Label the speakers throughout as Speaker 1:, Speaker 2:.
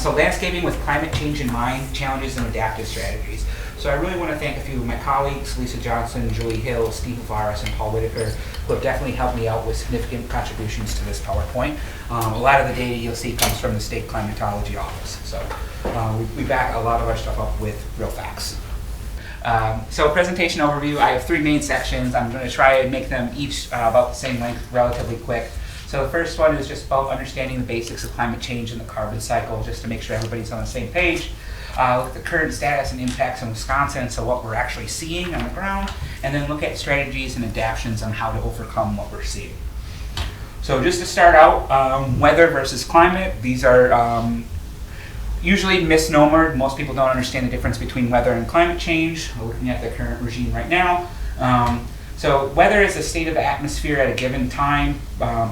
Speaker 1: So landscaping with climate change in mind, challenges and adaptive strategies. So I really want to thank a few of my colleagues, Lisa Johnson, Julie Hill, Steve Avaris, and Paul Whitaker, who have definitely helped me out with significant contributions to this PowerPoint. A lot of the data you'll see comes from the State Climatology Office. So we back a lot of our stuff up with real facts. So presentation overview, I have three main sections. I'm going to try and make them each about the same length, relatively quick. So the first one is just about understanding the basics of climate change and the carbon cycle, just to make sure everybody's on the same page. Look at the current status and impacts in Wisconsin, so what we're actually seeing on the ground, and then look at strategies and adaptations on how to overcome what we're seeing. So just to start out, weather versus climate. These are usually misnomered. Most people don't understand the difference between weather and climate change. We're looking at the current regime right now. So weather is a state of the atmosphere at a given time,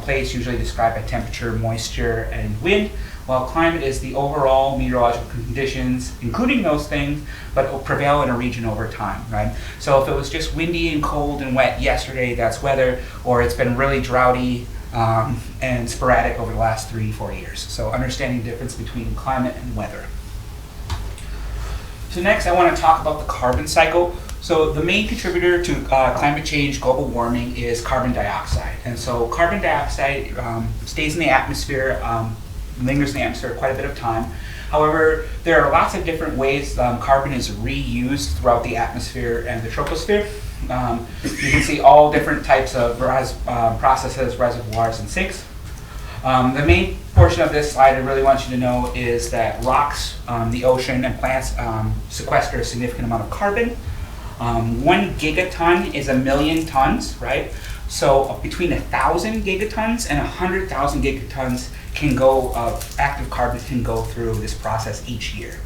Speaker 1: place, usually described by temperature, moisture, and wind, while climate is the overall meteorological conditions, including those things, but will prevail in a region over time, right? So if it was just windy and cold and wet yesterday, that's weather, or it's been really droughty and sporadic over the last 3-4 years. So understanding the difference between climate and weather. So next I want to talk about the carbon cycle. So the main contributor to climate change, global warming, is carbon dioxide. And so carbon dioxide stays in the atmosphere, lingers in the atmosphere quite a bit of time. However, there are lots of different ways carbon is reused throughout the atmosphere and the troposphere. You can see all different types of processes, reservoirs, and sinks. The main portion of this slide I really want you to know is that rocks, the ocean, and plants sequester a significant amount of carbon. 1 gigaton is 1 million tons, right? So between 1,000 gigatons and 100,000 gigatons can go active carbon can go through this process each year.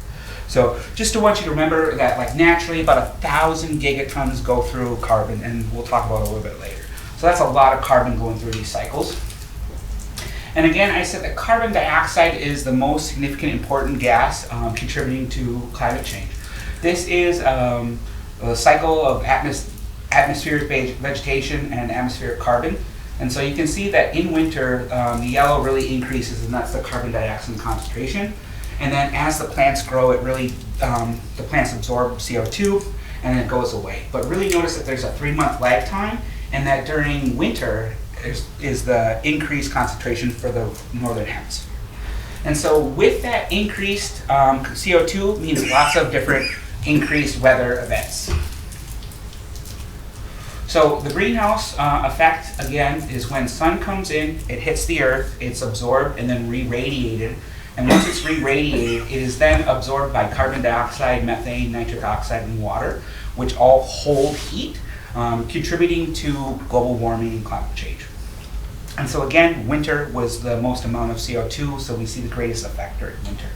Speaker 1: So just to want you to remember that, like, naturally about 1,000 gigatons go through carbon, and we'll talk about it a little bit later. So that's a lot of carbon going through these cycles. And again, I said that carbon dioxide is the most significant important gas contributing to climate change. This is a cycle of atmospheric vegetation and atmospheric carbon. And so you can see that in winter, the yellow really increases, and that's the carbon dioxide concentration. And then as the plants grow, it really, the plants absorb CO2 and then it goes away. But really notice that there's a 3-month lag time, and that during winter is the increased concentration for the northern hemisphere. And so with that increased CO2 means lots of different increased weather events. So the greenhouse effect, again, is when sun comes in, it hits the earth, it's absorbed and then re-radiated. And once it's re-radiated, it is then absorbed by carbon dioxide, methane, nitric oxide, and water, which all hold heat, contributing to global warming and climate change. And so again, winter was the most amount of CO2, so we see the greatest effect during winter.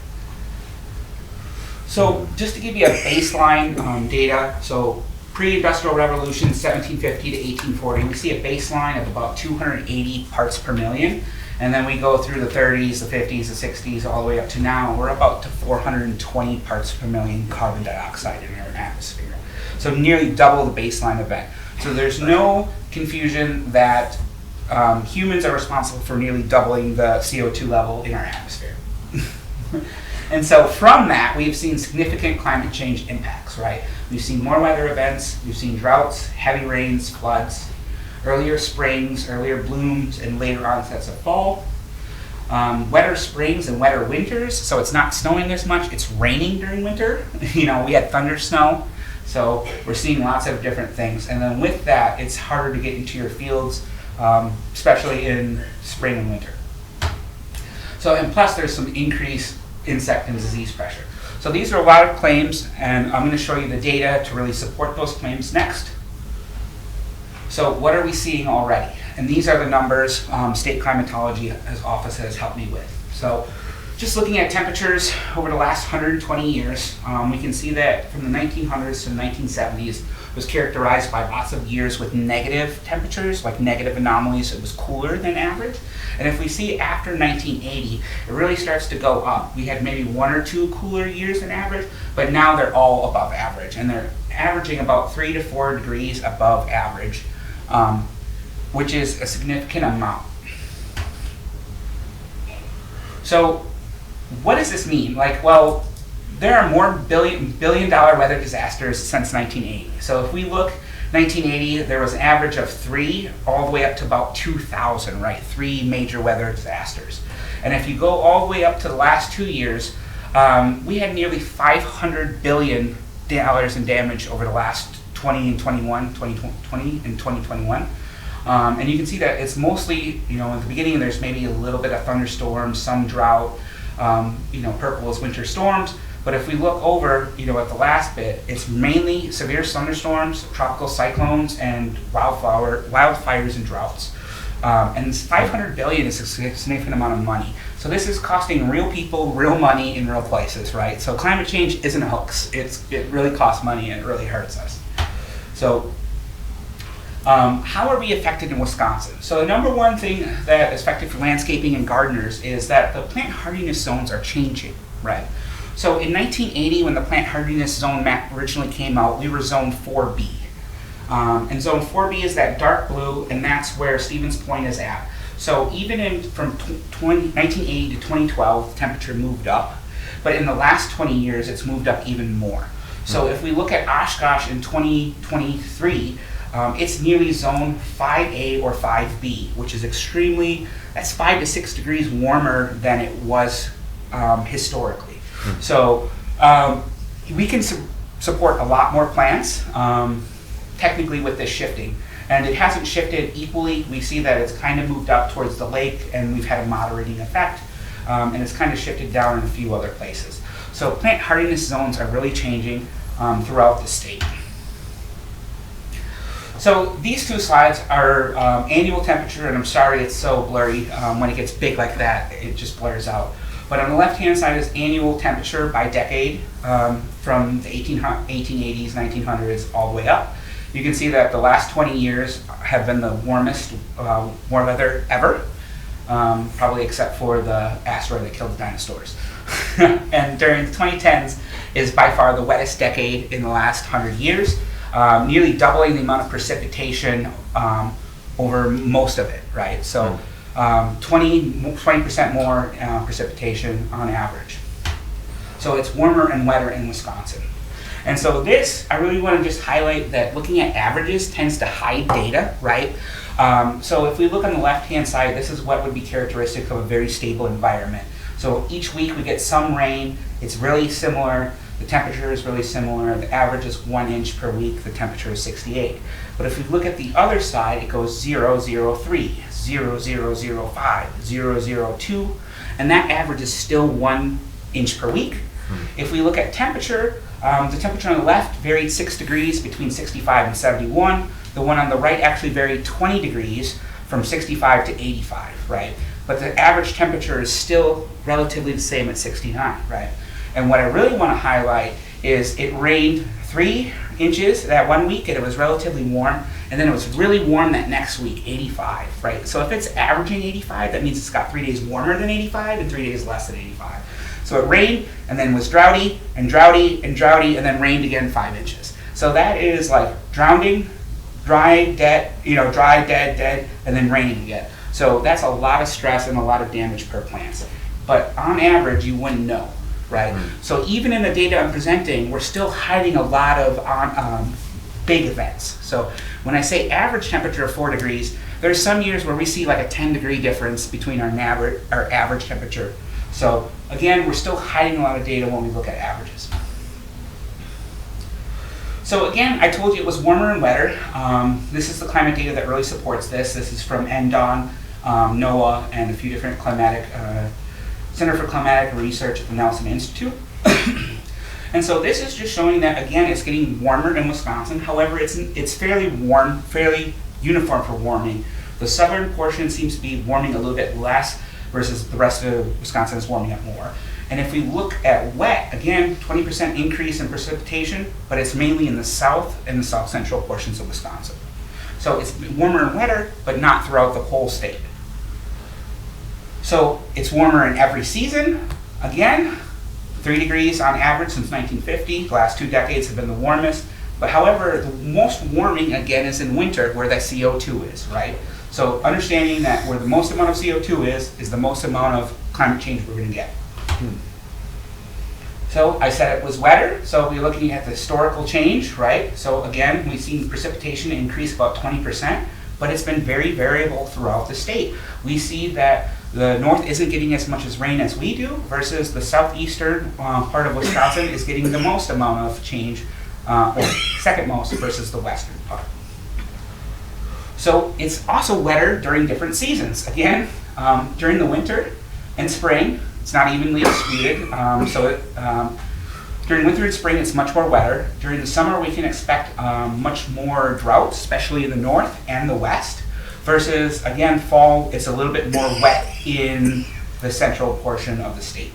Speaker 1: So just to give you a baseline data, so pre-industrial revolution, 1750 to 1840, we see a baseline of about 280 parts per million. And then we go through the 30s, the 50s, the 60s, all the way up to now. We're about to 420 parts per million carbon dioxide in our atmosphere. So nearly double the baseline event. So there's no confusion that humans are responsible for nearly doubling the CO2 level in our atmosphere. And so from that, we've seen significant climate change impacts, right? We've seen more weather events, we've seen droughts, heavy rains, floods, earlier springs, earlier blooms, and later onsets of fall. Wetter springs and wetter winters, so it's not snowing as much, it's raining during winter. You know, we had thunder snow, so we're seeing lots of different things. And then with that, it's harder to get into your fields, especially in spring and winter. So, and plus there's some increased insect and disease pressure. So these are a lot of claims, and I'm going to show you the data to really support those claims next. So what are we seeing already? And these are the numbers State Climatology Office has helped me with. So just looking at temperatures over the last 120 years, we can see that from the 1900s to the 1970s was characterized by lots of years with negative temperatures, like negative anomalies. It was cooler than average. And if we see after 1980, it really starts to go up. We had maybe 1 or 2 cooler years than average, but now they're all above average. And they're averaging about 3 to 4 degrees above average, which is a significant amount. So what does this mean? Like, well, there are more billion dollar weather disasters since 1980. So if we look, 1980, there was an average of 3 all the way up to about 2000, right? 3 major weather disasters. And if you go all the way up to the last 2 years, we had nearly $500 billion in damage over the last 2020 and 2021. And you can see that it's mostly, in the beginning there's maybe a little bit of thunderstorms, some drought, purple is winter storms. But if we look over, at the last bit, it's mainly severe thunderstorms, tropical cyclones, and wildfires and droughts. And this 500 billion is a significant amount of money. So this is costing real people, real money in real places, right? So climate change isn't a hoax. It really costs money and it really hurts us. So how are we affected in Wisconsin? So the number one thing that is effective for landscaping and gardeners is that the plant hardiness zones are changing, right? So in 1980, when the plant hardiness zone map originally came out, we were zone 4B. And zone 4B is that dark blue, and that's where Stevens Point is at. So even from 1980 to 2012, the temperature moved up. But in the last 20 years, it's moved up even more. So if we look at Oshkosh in 2023, it's nearly zone 5A or 5B, which is that's 5 to 6 degrees warmer than it was historically. So we can support a lot more plants, technically with this shifting. And it hasn't shifted equally. We see that it's kind of moved up towards the lake, and we've had a moderating effect. And it's kind of shifted down in a few other places. So plant hardiness zones are really changing throughout the state. So these 2 slides are annual temperature, and I'm sorry it's so blurry. When it gets big like that, it just blurs out. But on the left-hand side is annual temperature by decade, from the 1880s, 1900s, all the way up. You can see that the last 20 years have been the warmest warm weather ever, probably except for the asteroid that killed the dinosaurs. And during the 2010s is by far the wettest decade in the last 100 years, nearly doubling the amount of precipitation over most of it, right? So 20% more precipitation on average. So it's warmer and wetter in Wisconsin. And so this, I really want to just highlight that looking at averages tends to hide data, right? So if we look on the left-hand side, this is what would be characteristic of a very stable environment. So each week we get some rain, it's really similar, the temperature is really similar, the average is 1 inch per week, the temperature is 68. But if we look at the other side, it goes 0, 0, 3, 0, 0, 0, 5, 0, 0, 2, and that average is still 1 inch per week. If we look at temperature, the temperature on the left varied 6 degrees between 65 and 71. The one on the right actually varied 20 degrees from 65 to 85, right? But the average temperature is still relatively the same at 69, right? And what I really want to highlight is it rained 3 inches that 1 week and it was relatively warm, and then it was really warm that next week, 85, right? So if it's averaging 85, that means it's got 3 days warmer than 85 and 3 days less than 85. So it rained and then was droughty and droughty and droughty and then rained again 5 inches. So that is like drowning, dry, dead, dry, dead, and then raining again. So that's a lot of stress and a lot of damage per plant. But on average, you wouldn't know, right? So even in the data I'm presenting, we're still hiding a lot of big events. So when I say average temperature of 4 degrees, there's some years where we see like a 10-degree difference between our average temperature. So again, we're still hiding a lot of data when we look at averages. So again, I told you it was warmer and wetter. This is the climate data that really supports this. This is from NDON, NOAA, and a few different Center for Climatic Research at the Nelson Institute. And so this is just showing that, again, it's getting warmer in Wisconsin. However, it's fairly warm, fairly uniform for warming. The southern portion seems to be warming a little bit less, versus the rest of Wisconsin is warming up more. And if we look at wet, again, 20% increase in precipitation, but it's mainly in the south and the south central portions of Wisconsin. So it's warmer and wetter, but not throughout the whole state. So it's warmer in every season. Again, 3 degrees on average since 1950. The last 2 decades have been the warmest. But however, the most warming, again, is in winter where that CO2 is, right? So understanding that where the most amount of CO2 is the most amount of climate change we're going to get. So I said it was wetter, so we're looking at the historical change, right? So again, we've seen precipitation increase about 20%, but it's been very variable throughout the state. We see that the north isn't getting as much as rain as we do, versus the southeastern part of Wisconsin is getting the most amount of change, or second most versus the western part. So it's also wetter during different seasons. Again, during the winter and spring, it's not evenly distributed. During winter and spring, it's much more wetter. During the summer, we can expect much more drought, especially in the north and the west. Versus, again, fall, it's a little bit more wet in the central portion of the state.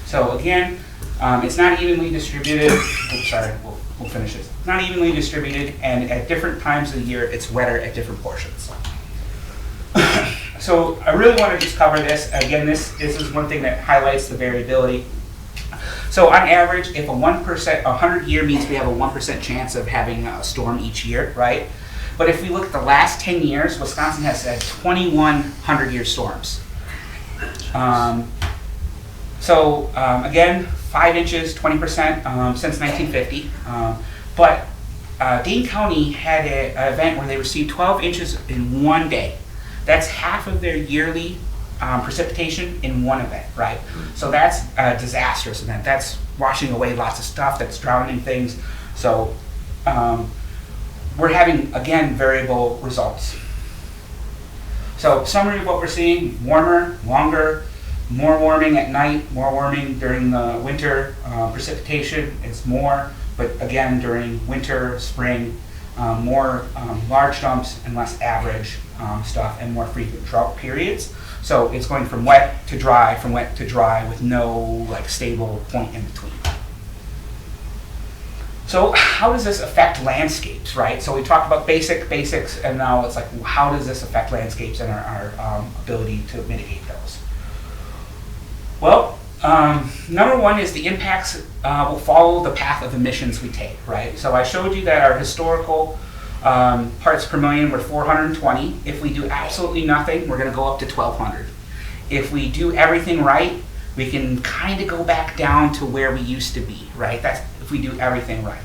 Speaker 1: So again, it's not evenly distributed. Oops, sorry, we'll finish this. It's not evenly distributed, and at different times of the year, it's wetter at different portions. So I really want to just cover this. Again, this is one thing that highlights the variability. So on average, if a 100 year means we have a 1% chance of having a storm each year, right? But if we look at the last 10 years, Wisconsin has had 21 100-year storms. Again, 5 inches, 20% since 1950. But Dane County had an event where they received 12 inches in one day. That's half of their yearly precipitation in one event, right? So that's a disastrous event. That's washing away lots of stuff, that's drowning things. So we're having, again, variable results. So summary of what we're seeing: warmer, longer, more warming at night, more warming during the winter. Precipitation is more, but again, during winter, spring, more large dumps and less average stuff, and more frequent drought periods. So it's going from wet to dry, with no stable point in between. So how does this affect landscapes, right? So we talked about basics, and now it's how does this affect landscapes and our ability to mitigate those? Well, number one is the impacts will follow the path of emissions we take, right? So I showed you that our historical parts per million were 420. If we do absolutely nothing, we're going to go up to 1,200. If we do everything right, we can kind of go back down to where we used to be, right? That's if we do everything right.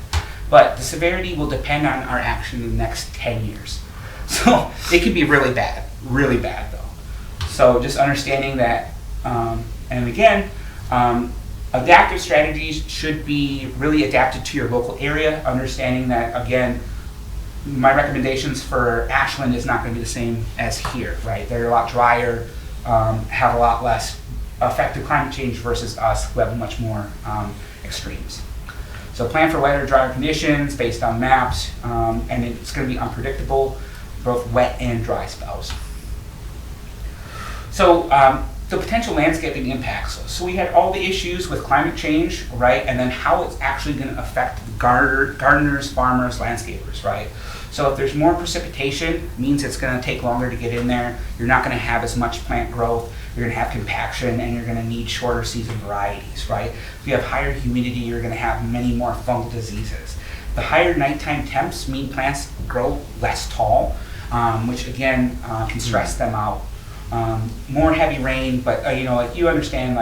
Speaker 1: But the severity will depend on our action in the next 10 years. So it can be really bad though. So just understanding that, and again, adaptive strategies should be really adapted to your local area, understanding that, again, my recommendations for Ashland is not going to be the same as here, right? They're a lot drier, have a lot less effective climate change versus us, who have much more extremes. So plan for wetter, drier conditions based on maps, and it's going to be unpredictable, both wet and dry spells. So the potential landscaping impacts. So we had all the issues with climate change, right? And then how it's actually going to affect gardeners, farmers, landscapers, right? So if there's more precipitation, it means it's going to take longer to get in there. You're not going to have as much plant growth. You're going to have compaction, and you're going to need shorter season varieties, right? If you have higher humidity, you're going to have many more fungal diseases. The higher nighttime temps mean plants grow less tall, which again can stress them out. More heavy rain, but you understand,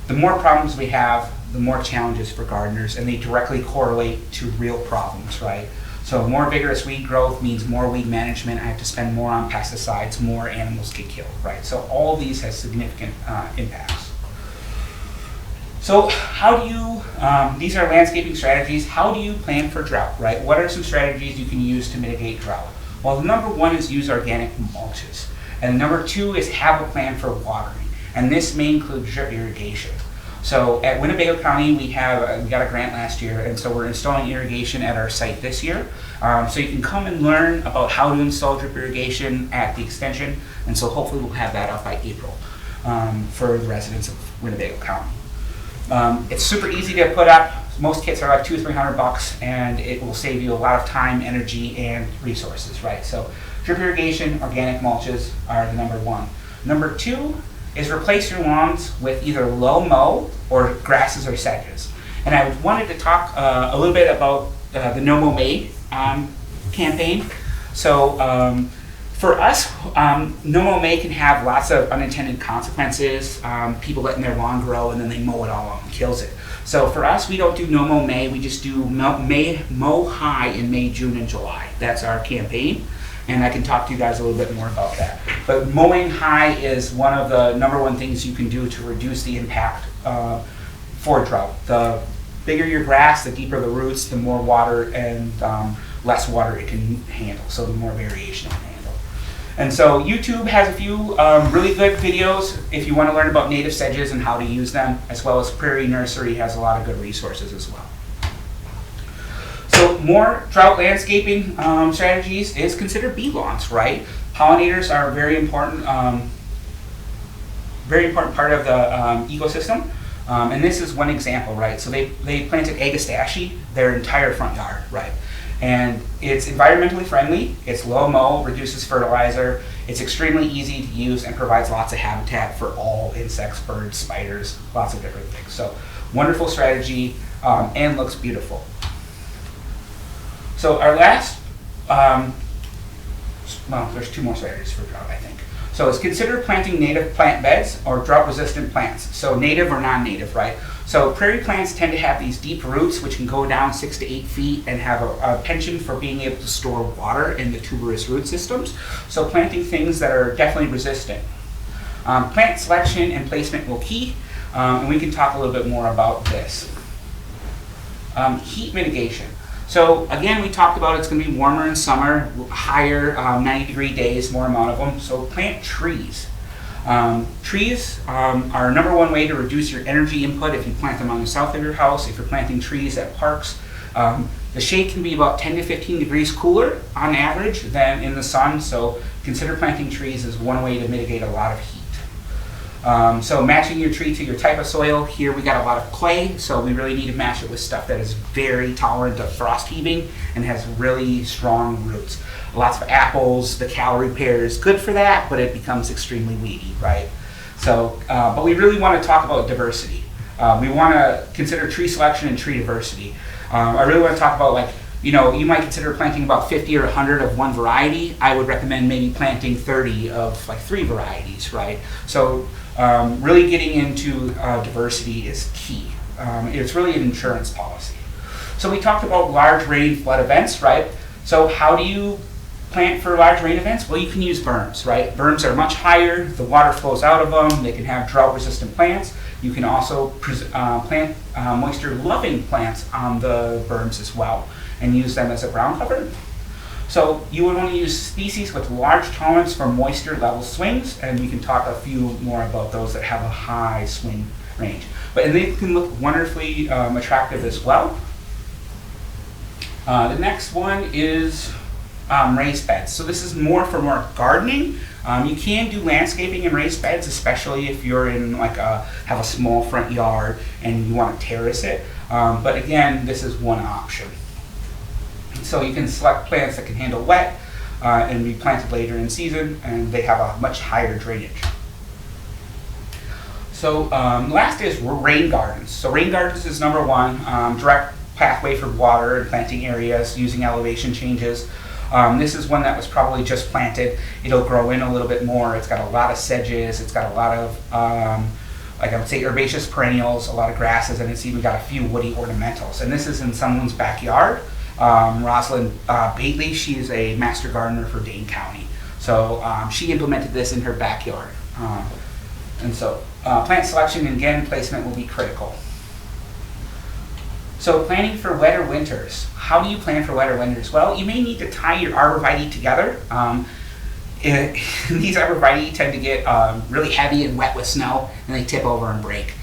Speaker 1: the more problems we have, the more challenges for gardeners, and they directly correlate to real problems, right? So more vigorous weed growth means more weed management. I have to spend more on pesticides, more animals get killed, right? So all of these has significant impacts. So how do you, these are landscaping strategies, how do you plan for drought, right? What are some strategies you can use to mitigate drought? Well, the number one is use organic mulches. And number two is have a plan for watering. And this may include drip irrigation. So at Winnebago County, we got a grant last year, and so we're installing irrigation at our site this year. So you can come and learn about how to install drip irrigation at the extension, and so hopefully we'll have that up by April for the residents of Winnebago County. It's super easy to put up. Most kits are like $200 or $300, and it will save you a lot of time, energy, and resources, right? So drip irrigation, organic mulches are the number one. Number two is replace your lawns with either low mow or grasses or sedges. And I wanted to talk a little bit about the No Mow Made campaign. So For us, no-mow can have lots of unintended consequences. People letting their lawn grow and then they mow it all out and kills it. So for us, we don't do no-mow May. We just do mow high in May, June, and July. That's our campaign, and I can talk to you guys a little bit more about that. But mowing high is one of the #1 things you can do to reduce the impact for drought. The bigger your grass, the deeper the roots, the more water and less water it can handle. So the more variation it can handle. And so YouTube has a few really good videos if you want to learn about native sedges and how to use them, as well as Prairie Nursery has a lot of good resources as well. So more drought landscaping strategies is consider bee lawns, right? Pollinators are a very important part of the ecosystem. And this is one example, right? So they planted Agastache their entire front yard, right? And it's environmentally friendly, it's low mow, reduces fertilizer, it's extremely easy to use and provides lots of habitat for all insects, birds, spiders, lots of different things. So wonderful strategy and looks beautiful. So our last, well, there's 2 more strategies for drought, I think. So it's consider planting native plant beds or drought-resistant plants. So native or non-native, right? So prairie plants tend to have these deep roots which can go down 6 to 8 feet and have a penchant for being able to store water in the tuberous root systems. So planting things that are definitely resistant. Plant selection and placement will key, and we can talk a little bit more about this. Heat mitigation. So again, we talked about it's going to be warmer in summer, higher 90-degree days, more amount of them. So plant trees. Trees are #1 way to reduce your energy input if you plant them on the south of your house. If you're planting trees at parks, the shade can be about 10 to 15 degrees cooler on average than in the sun. So consider planting trees as one way to mitigate a lot of heat. So matching your tree to your type of soil. Here we got a lot of clay, so we really need to match it with stuff that is very tolerant of frost heaving and has really strong roots. Lots of apples, the calorie pear is good for that, but it becomes extremely weedy, right? So, but we really want to talk about diversity. We want to consider tree selection and tree diversity. I really want to talk about, like, you know, you might consider planting about 50 or 100 of one variety. I would recommend maybe planting 30 of like 3 varieties, right? So really getting into diversity is key. It's really an insurance policy. So we talked about large rain flood events, right? So how do you plant for large rain events? Well, you can use berms, right? Berms are much higher, the water flows out of them, they can have drought resistant plants. You can also plant moisture loving plants on the berms as well and use them as a ground cover. So you would want to use species with large tolerance for moisture level swings, and we can talk a few more about those that have a high swing range. But and they can look wonderfully attractive as well. The next one is raised beds. So this is more for more gardening. You can do landscaping in raised beds, especially if you're in like have a small front yard and you want to terrace it. But again, this is one option. So you can select plants that can handle wet and be planted later in season, and they have a much higher drainage. So last is rain gardens. So rain gardens is #1, direct pathway for water and planting areas using elevation changes. This is one that was probably just planted. It'll grow in a little bit more. It's got a lot of sedges. It's got a lot of, like I would say, herbaceous perennials, a lot of grasses, and it's even got a few woody ornamentals. And this is in someone's backyard. Rosalind Bately, she's a master gardener for Dane County. So she implemented this in her backyard. And so plant selection and again, placement will be critical. So planning for wetter winters. How do you plan for wetter winters? Well, you may need to tie your arborvitae together. These arborvitae tend to get really heavy and wet with snow, and they tip over and break.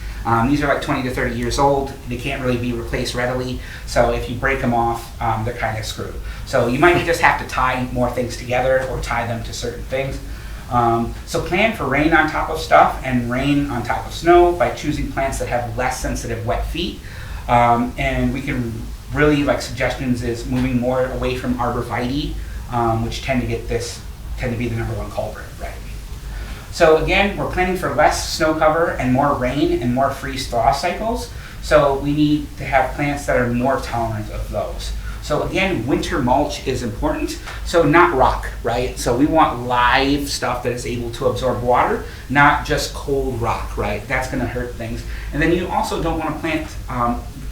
Speaker 1: These are like 20 to 30 years old. They can't really be replaced readily. So if you break them off, they're kind of screwed. So you might just have to tie more things together or tie them to certain things. So plan for rain on top of stuff and rain on top of snow by choosing plants that have less sensitive wet feet. And we can really, like, suggestions is moving more away from arborvitae, which tend to be the #1 culprit, right? So again, we're planning for less snow cover and more rain and more freeze-thaw cycles. So we need to have plants that are more tolerant of those. So again, winter mulch is important. So not rock, right? So we want live stuff that is able to absorb water, not just cold rock, right? That's going to hurt things. And then you also don't want to plant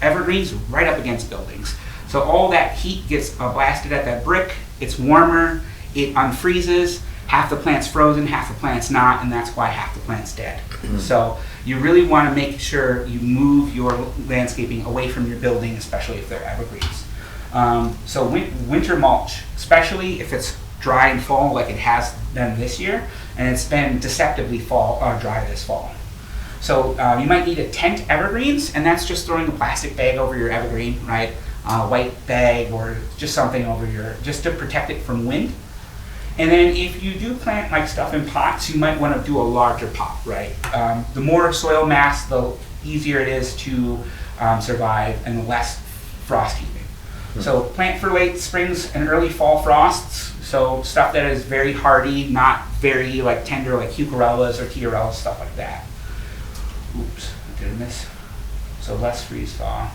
Speaker 1: evergreens right up against buildings. So all that heat gets blasted at that brick. It's warmer. It unfreezes. Half the plant's frozen, half the plant's not, and that's why half the plant's dead. So you really want to make sure you move your landscaping away from your building, especially if they're evergreens. So winter mulch, especially if it's dry in fall like it has been this year, and it's been deceptively dry this fall. So you might need a tent evergreens, and that's just throwing a plastic bag over your evergreen, right? White bag or just something over just to protect it from wind. And then if you do plant like stuff in pots, you might want to do a larger pot, right? The more soil mass, the easier it is to survive and the less frost heaving. So plant for late springs and early fall frosts. So stuff that is very hardy, not very like tender like heucherellas or tiarellas, stuff like that. Oops, did I miss? So less freeze thaw.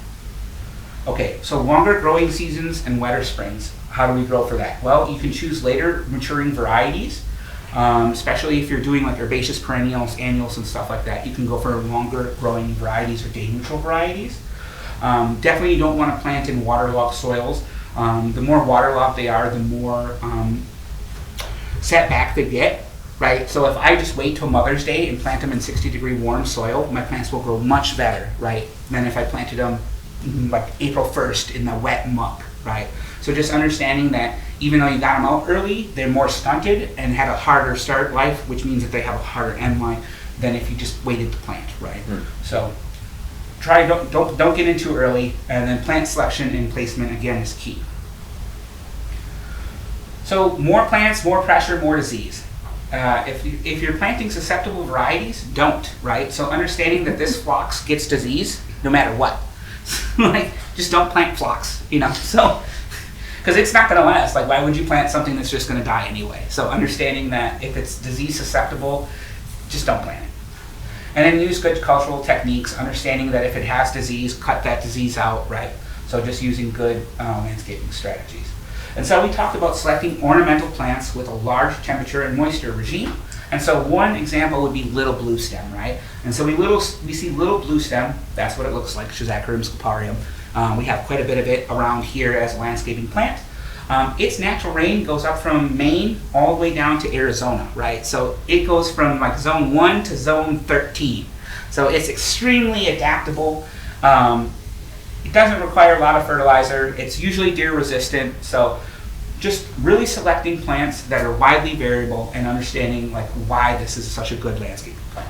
Speaker 1: Okay, so longer growing seasons and wetter springs. How do we grow for that? Well, you can choose later maturing varieties, especially if you're doing like herbaceous perennials, annuals, and stuff like that. You can go for longer growing varieties or day neutral varieties. Definitely you don't want to plant in waterlogged soils. The more waterlogged they are, the more setback they get, right? So if I just wait till Mother's Day and plant them in 60-degree warm soil, my plants will grow much better, right, than if I planted them like April 1st in the wet muck, right? So just understanding that even though you got them out early, they're more stunted and had a harder start life, which means that they have a harder end life than if you just waited to plant, right? So don't get in too early, and then plant selection and placement again is key. So more plants, more pressure, more disease. If you're planting susceptible varieties, don't, right? So understanding that this phlox gets disease no matter what. Like, just don't plant phlox, so, because it's not going to last. Like, why would you plant something that's just going to die anyway? So understanding that if it's disease susceptible, just don't plant it. And then use good cultural techniques, understanding that if it has disease, cut that disease out, right? So just using good landscaping strategies. And so we talked about selecting ornamental plants with a large temperature and moisture regime. And so one example would be little blue stem, right? And so we see little blue stem, that's what it looks like, Schizachyrum scoparium. We have quite a bit of it around here as a landscaping plant. Its natural range goes up from Maine all the way down to Arizona, right? So it goes from like zone 1 to zone 13. So it's extremely adaptable. It doesn't require a lot of fertilizer. It's usually deer resistant. So just really selecting plants that are widely variable and understanding like why this is such a good landscaping plant.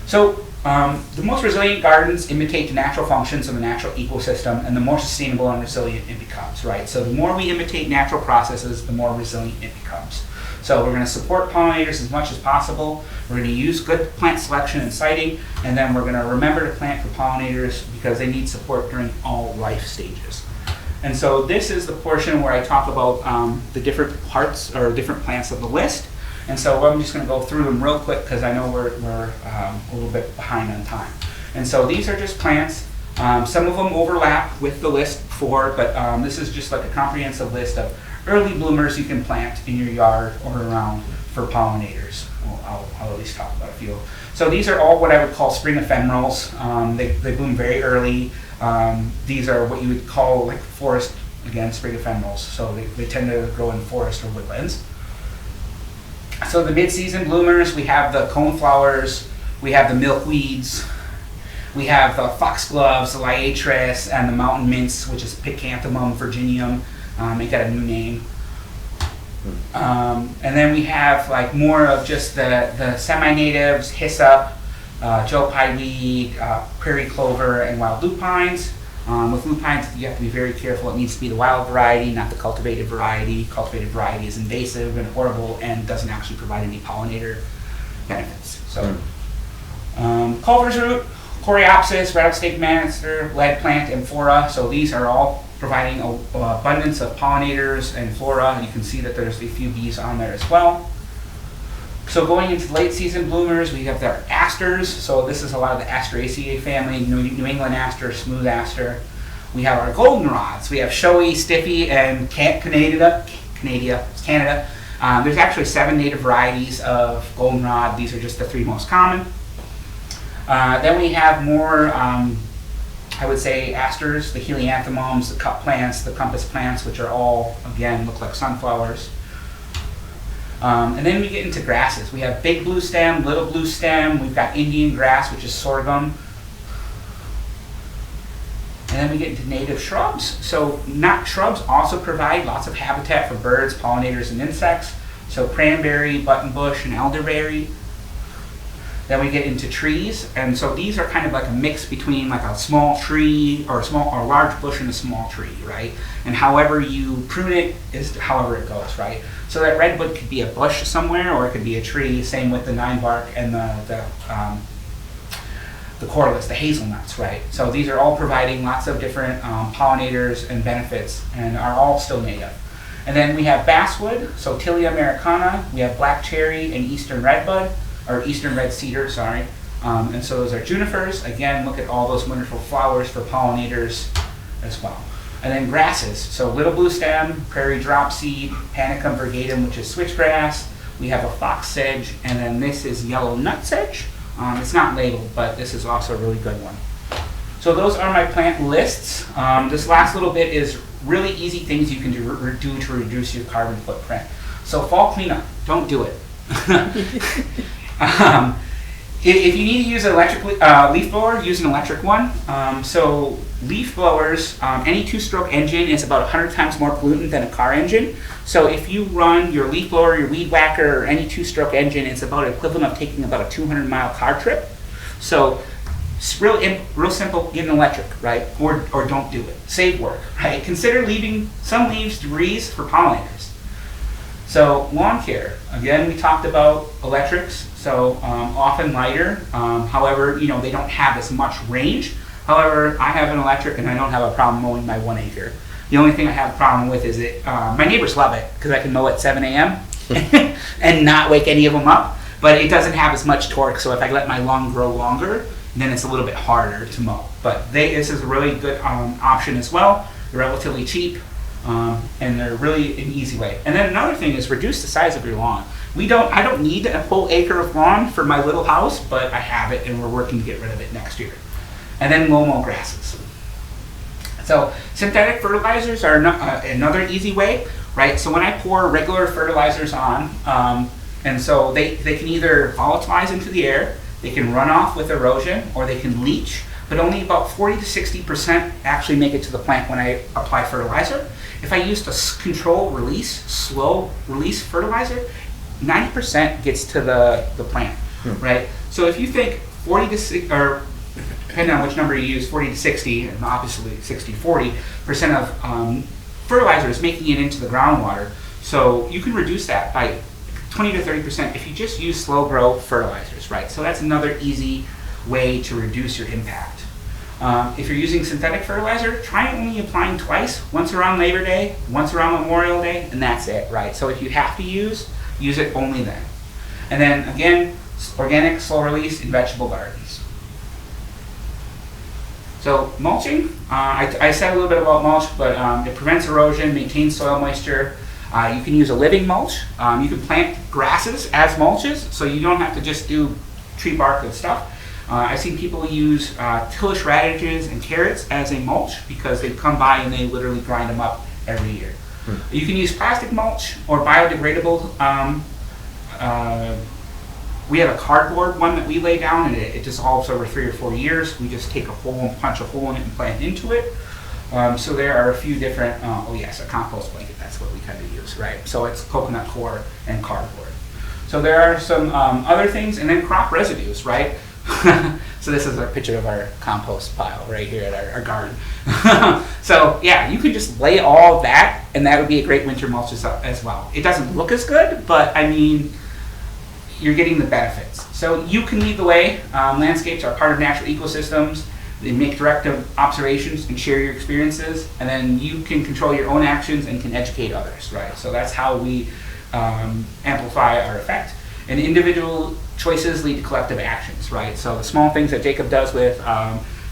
Speaker 1: So the most resilient gardens imitate the natural functions of the natural ecosystem, and the more sustainable and resilient it becomes, right? So the more we imitate natural processes, the more resilient it becomes. So we're going to support pollinators as much as possible. We're going to use good plant selection and siting, and then we're going to remember to plant for pollinators because they need support during all life stages. And so this is the portion where I talk about the different parts or different plants of the list. And so I'm just going to go through them real quick because I know we're a little bit behind on time. And so these are just plants. Some of them overlap with the list before, but this is just like a comprehensive list of early bloomers you can plant in your yard or around for pollinators. Well, I'll at least talk about a few. So these are all what I would call spring ephemerals. They bloom very early. These are what you would call like forest, again, spring ephemerals. So they tend to grow in forest or woodlands. So the mid-season bloomers, we have the coneflowers, we have the milkweeds, we have the foxgloves, the liatris, and the mountain mints, which is Picanthamum virginium. It got a new name. And then we have like more of just the semi-natives, hyssop, Joe Pye weed, prairie clover, and wild lupines. With lupines, you have to be very careful. It needs to be the wild variety, not the cultivated variety. Cultivated variety is invasive and horrible and doesn't actually provide any pollinator benefits. So, culver's root, coreopsis, rattlesnake manister, lead plant, and flora. So these are all providing an abundance of pollinators and flora. And you can see that there's a few bees on there as well. So going into late season bloomers, we have their asters. So this is a lot of the Asteraceae family, New England aster, smooth aster. We have our goldenrods. We have showy, stiffy, and Canada. There's actually 7 native varieties of goldenrod. These are just the 3 most common. Then we have more, I would say, asters, the helianthemums, the cup plants, the compass plants, which are all, again, look like sunflowers. And then we get into grasses. We have big blue stem, little blue stem. We've got Indian grass, which is sorghum. And then we get into native shrubs. So shrubs also provide lots of habitat for birds, pollinators, and insects. So cranberry, buttonbush, and elderberry. Then we get into trees, and so these are kind of like a mix between like a small tree or a large bush and a small tree, right? And however you prune it is however it goes, right? So that redwood could be a bush somewhere, or it could be a tree. Same with the 9-bark and the corylus, the hazelnuts, right? So these are all providing lots of different pollinators and benefits, and are all still native. And then we have basswood, so Tilia americana. We have black cherry and eastern redbud. Or eastern red cedar, sorry. And so those are junipers. Again, look at all those wonderful flowers for pollinators as well. And then grasses, so little blue stem, prairie dropseed, Panicum virgatum, which is switchgrass. We have a fox sedge, and then this is yellow nut sedge. It's not labeled, but this is also a really good one. So those are my plant lists. This last little bit is really easy things you can do to reduce your carbon footprint. So fall cleanup, don't do it. If you need to use an electric leaf blower, use an electric one. So leaf blowers, any 2-stroke engine is about 100 times more pollutant than a car engine. So if you run your leaf blower, your weed whacker, or any 2-stroke engine, it's about equivalent of taking about a 200-mile car trip. So it's real simple, get an electric, right? Or don't do it. Save work, right? Consider leaving some leaves to breeze for pollinators. So lawn care, again, we talked about electrics, so often lighter. However, they don't have as much range. However, I have an electric and I don't have a problem mowing my 1 acre. The only thing I have a problem with is my neighbors love it because I can mow at 7 a.m. and not wake any of them up, but it doesn't have as much torque, so if I let my lawn grow longer, then it's a little bit harder to mow. But this is a really good option as well. They're relatively cheap. And they're really an easy way. And then another thing is reduce the size of your lawn. I don't need a full acre of lawn for my little house, but I have it and we're working to get rid of it next year. And then low-mow grasses. So synthetic fertilizers are another easy way, right? So when I pour regular fertilizers on, and so they can either volatilize into the air, they can run off with erosion, or they can leach, but only about 40 to 60% actually make it to the plant when I apply fertilizer. If I used a slow release fertilizer, 90% gets to the plant, right? So if you think 40 to 60, or depending on which number you use, 40 to 60, and obviously 60-40% of fertilizer is making it into the groundwater. So you can reduce that by 20 to 30% if you just use slow grow fertilizers, right? So that's another easy way to reduce your impact. If you're using synthetic fertilizer, try only applying twice, once around Labor Day, once around Memorial Day, and that's it, right? So if you have to use it only then. And then again, organic, slow release in vegetable gardens. So mulching, I said a little bit about mulch, but it prevents erosion, maintains soil moisture. You can use a living mulch. You can plant grasses as mulches, so you don't have to just do tree bark and stuff. I've seen people use tillage radishes and carrots as a mulch because they come by and they literally grind them up every year. You can use plastic mulch or biodegradable. We have a cardboard one that we lay down, and it dissolves over 3 or 4 years. We just take a hole and punch a hole in it and plant into it. So there are a few different, a compost blanket, that's what we kind of use, right? So it's coconut core and cardboard. So there are some other things, and then crop residues, right? So this is a picture of our compost pile right here at our garden. So yeah, you could just lay all of that, and that would be a great winter mulch as well. It doesn't look as good, but I mean, you're getting the benefits. So you can lead the way. Landscapes are part of natural ecosystems. They make direct observations and share your experiences, and then you can control your own actions and can educate others, right? So that's how we amplify our effect. And individual choices lead to collective actions, right? So the small things that Jacob does with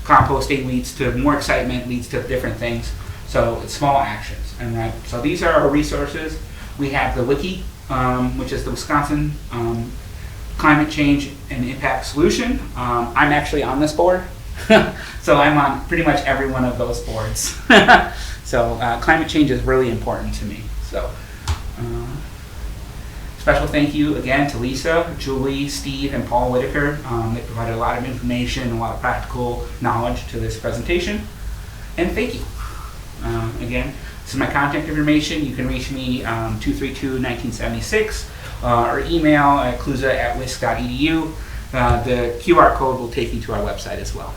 Speaker 1: composting leads to more excitement, leads to different things. So it's small actions. And so these are our resources. We have the wiki, which is the Wisconsin Climate Change and Impact Solution. I'm actually on this board. So I'm on pretty much every one of those boards. So climate change is really important to me. So special thank you again to Lisa, Julie, Steve, and Paul Whitaker. They provided a lot of information, a lot of practical knowledge to this presentation. And thank you. Again, this is my contact information. You can reach me 232-1976 or email at cluza@wisc.edu. The QR code will take you to our website as well.